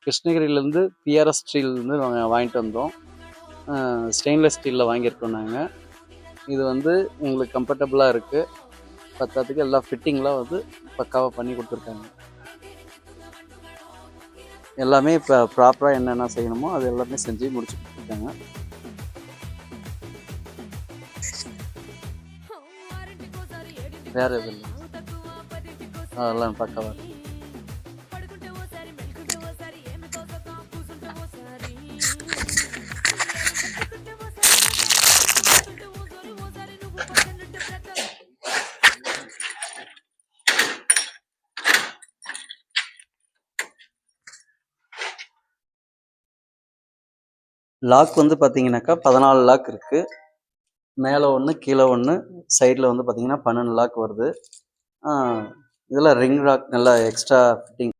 கிருஷ்ணகிரியிலேருந்து BRS ஸ்டீல்லேருந்து நாங்கள் வாங்கிட்டு வந்தோம். ஸ்டெயின்லெஸ் ஸ்டீலில் வாங்கியிருக்கோம் நாங்கள். இது வந்து எங்களுக்கு கம்ஃபர்டபுளாக இருக்குது. பத்தாததுக்கு எல்லா ஃபிட்டிங்லாம் வந்து பக்காவாக பண்ணி கொடுத்துருக்காங்க. எல்லாமே இப்போ ப்ராப்பராக என்னென்ன செய்யணுமோ அது எல்லாமே செஞ்சு முடிச்சு கொடுத்துருக்காங்க. வேறு எதுவும் இல்லை, அதெல்லாம் பக்காவாக இருக்கு. லாக் வந்து பார்த்தீங்கன்னாக்கா 14 லாக் இருக்குது. மேலே ஒன்று கீழே ஒன்று, சைடில் வந்து பார்த்தீங்கன்னா 12 லாக் வருது. இதில் ரிங் லாக் நல்லா எக்ஸ்ட்ரா ஃபிட்டிங்